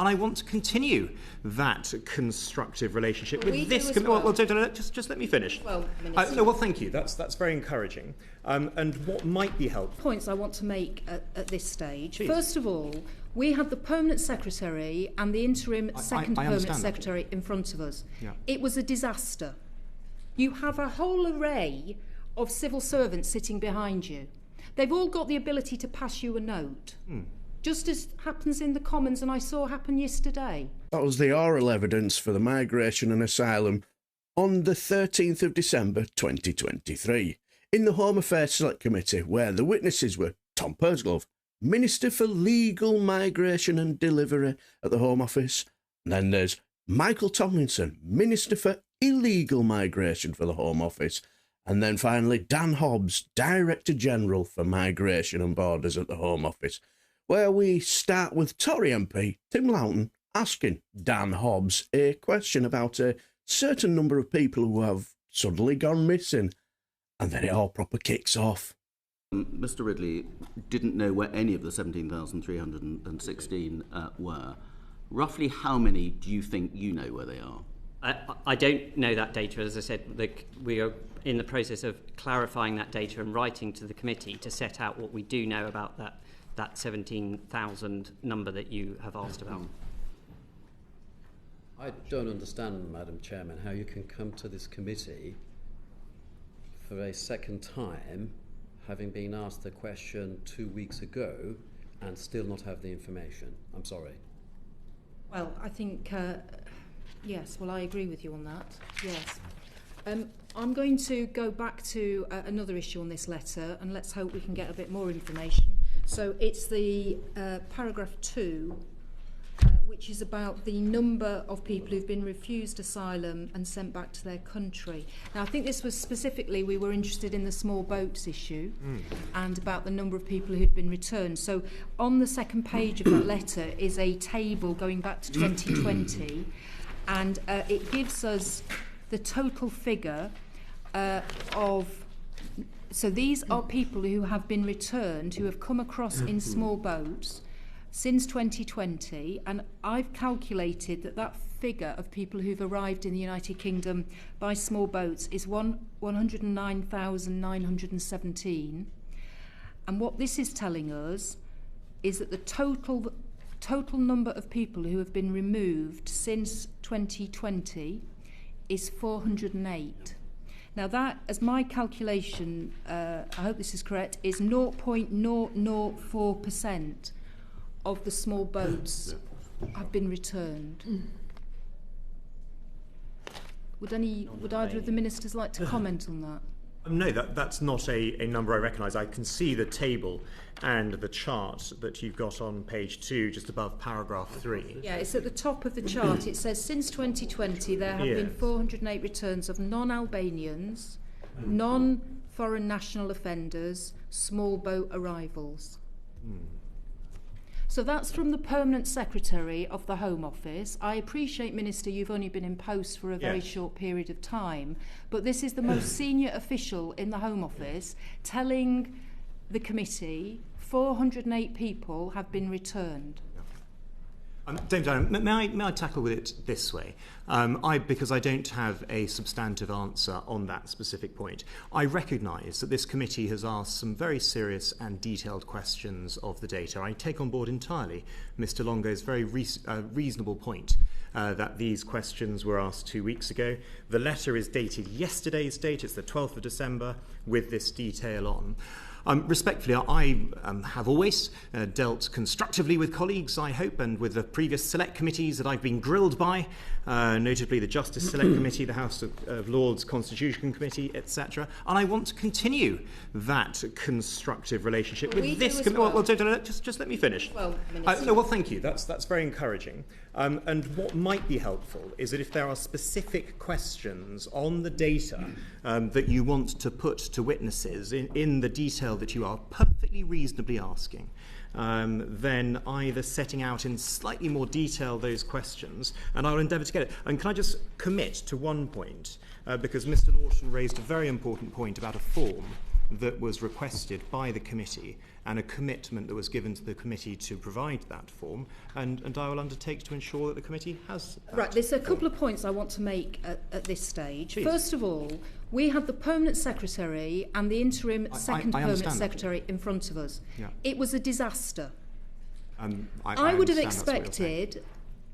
and I want to continue that constructive relationship with this committee. Well, just let me finish. Well, well, thank you. That's very encouraging. And what might be helpful? Points I want to make at this stage. Please. First of all, we have the permanent secretary and the interim second permanent secretary in front of us. Yeah. It was a disaster. You have a whole array of civil servants sitting behind you. They've all got the ability to pass you a note, just as happens in the Commons and I saw happen yesterday. That was the oral evidence for the Migration and Asylum on the 13th of December 2023 in the Home Affairs Select Committee, where the witnesses were Tom Pursglove, Minister for Legal Migration and Delivery at the Home Office, and then there's Michael Tomlinson, Minister for Illegal Migration for the Home Office, and then finally Dan Hobbs, Director General for Migration and Borders at the Home Office, where we start with Tory MP Tim Laughton asking Dan Hobbs a question about a certain number of people who have suddenly gone missing, and then it all proper kicks off. Mr Ridley didn't know where any of the 17,316 were. Roughly how many do you think you know where they are? I don't know that data. As I said, we are in the process of clarifying that data and writing to the committee to set out what we do know about that 17,000 number that you have asked about. I don't understand, Madam Chairman, how you can come to this committee for a second time, having been asked the question 2 weeks ago, and still not have the information. I'm sorry. Well, I think... yes, well, I agree with you on that, yes. I'm going to go back to another issue on this letter, and let's hope we can get a bit more information. So it's the paragraph 2, which is about the number of people who've been refused asylum and sent back to their country. Now, I think this was specifically, we were interested in the small boats issue and about the number of people who'd been returned. So on the second page of that letter is a table going back to 2020, and it gives us the total figure of... So these are people who have been returned, who have come across in small boats since 2020, and I've calculated that figure of people who've arrived in the United Kingdom by small boats is 109,917. And what this is telling us is that the total number of people who have been removed since 2020 is 408. Now that, as my calculation, I hope this is correct, is 0.004% of the small boats have been returned. Would either of the ministers like to comment on that? No, that's not a number I recognise. I can see the table and the chart that you've got on page 2, just above paragraph 3. Yeah, it's at the top of the chart. It says since 2020 there have been 408 returns of non-Albanians, non-foreign national offenders, small boat arrivals. So that's from the Permanent Secretary of the Home Office. I appreciate, Minister, you've only been in post for a very short period of time, but this is the most senior official in the Home Office telling the committee 408 people have been returned. David, may I tackle with it this way? Because I don't have a substantive answer on that specific point. I recognise that this committee has asked some very serious and detailed questions of the data. I take on board entirely Mr Longo's very reasonable point that these questions were asked 2 weeks ago. The letter is dated yesterday's date, it's the 12th of December, with this detail on. Respectfully, I have always dealt constructively with colleagues, I hope, and with the previous select committees that I've been grilled by, notably the Justice Select Committee, the House of Lords Constitution Committee, etc. And I want to continue that constructive relationship with this committee. Well, just let me finish. Well, well, thank you. That's very encouraging. And what might be helpful is that if there are specific questions on the data that you want to put to witnesses in the detail that you are perfectly reasonably asking, then either setting out in slightly more detail those questions, and I'll endeavour to get it. And can I just commit to one point, because Mr Laughton raised a very important point about a form that was requested by the committee and a commitment that was given to the committee to provide that form, and I will undertake to ensure that the committee has that. Right, there's a couple of points I want to make at this stage. Please. First of all, we had the permanent secretary and the interim second I permanent understand secretary in front of us. Yeah. It was a disaster. I would have understand that's what you're saying. expected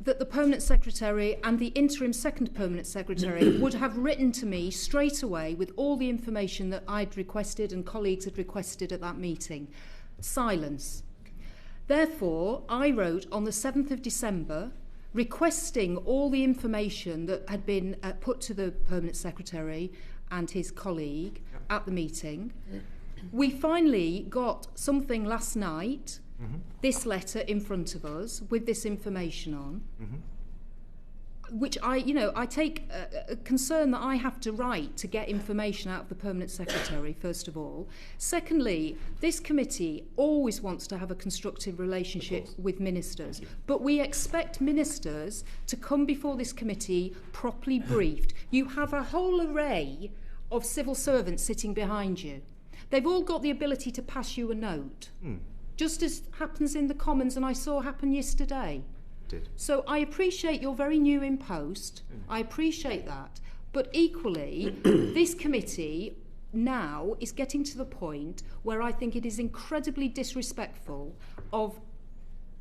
that the permanent secretary and the interim second permanent secretary would have written to me straight away with all the information that I'd requested and colleagues had requested at that meeting. Silence. Therefore, I wrote on the 7th of December requesting all the information that had been put to the permanent secretary and his colleague at the meeting. We finally got something last night, this letter in front of us with this information on, which I take a concern that I have to write to get information out of the permanent secretary, first of all. Secondly, this committee always wants to have a constructive relationship with ministers, but we expect ministers to come before this committee properly briefed. You have a whole array of civil servants sitting behind you. They've all got the ability to pass you a note, just as happens in the Commons, and I saw happen yesterday. So I appreciate you're very new in post. I appreciate that. But equally, this committee now is getting to the point where I think it is incredibly disrespectful of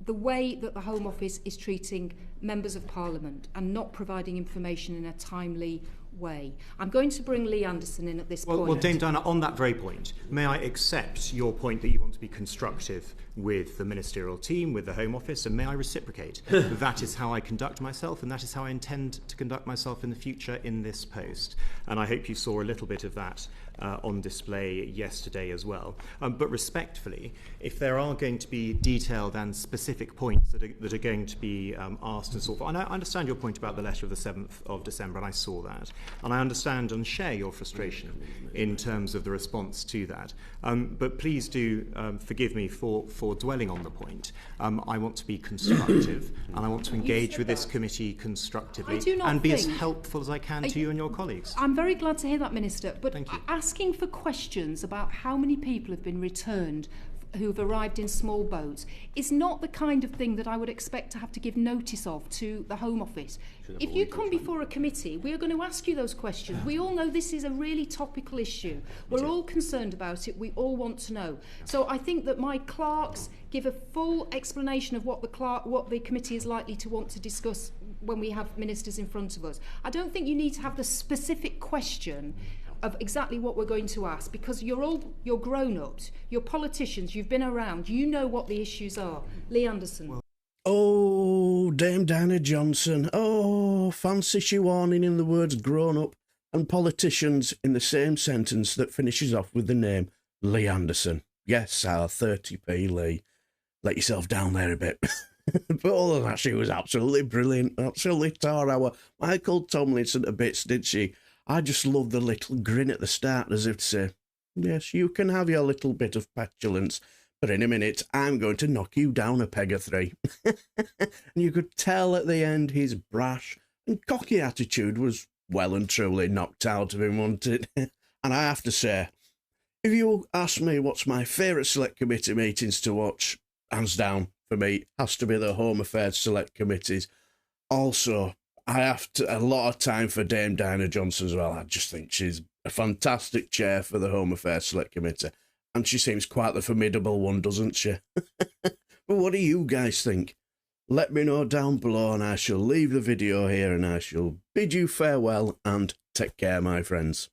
the way that the Home Office is treating members of Parliament and not providing information in a timely way. I'm going to bring Lee Anderson in at this point. Well, Dame Diana, on that very point, may I accept your point that you want to be constructive with the ministerial team, with the Home Office, and may I reciprocate? That is how I conduct myself, and that is how I intend to conduct myself in the future in this post. And I hope you saw a little bit of that on display yesterday as well. But respectfully, if there are going to be detailed and specific points that are going to be asked and so forth, and I understand your point about the letter of the 7th of December, and I saw that, and I understand and share your frustration in terms of the response to that. But please do forgive me for dwelling on the point. I want to be constructive, and I want to engage with this committee constructively and be as helpful as I can to you and your colleagues. I'm very glad to hear that, Minister, but Thank you. Asking for questions about how many people have been returned who've arrived in small boats is not the kind of thing that I would expect to have to give notice of to the Home Office. If you come before a committee, we are going to ask you those questions. We all know this is a really topical issue. We're all concerned about it. We all want to know. So I think that my clerks give a full explanation of what the committee is likely to want to discuss when we have ministers in front of us. I don't think you need to have the specific question of exactly what we're going to ask, because you're grown-ups, you're politicians, you've been around, you know what the issues are. Lee Anderson. Oh, Dame Diana Johnson. Oh, fancy she warning in the words grown-up and politicians in the same sentence that finishes off with the name Lee Anderson. Yes, our 30p Lee. Let yourself down there a bit. But all of that, she was absolutely brilliant. Absolutely tore our Michael Tomlinson to bits, did she? I just love the little grin at the start, as if to say, yes, you can have your little bit of petulance, but in a minute, I'm going to knock you down a peg or three. And you could tell at the end his brash and cocky attitude was well and truly knocked out of him, wasn't it? And I have to say, if you ask me what's my favourite Select Committee meetings to watch, hands down, for me, has to be the Home Affairs Select Committees. Also, I have a lot of time for Dame Diana Johnson as well. I just think she's a fantastic chair for the Home Affairs Select Committee. And she seems quite the formidable one, doesn't she? But what do you guys think? Let me know down below, and I shall leave the video here, and I shall bid you farewell and take care, my friends.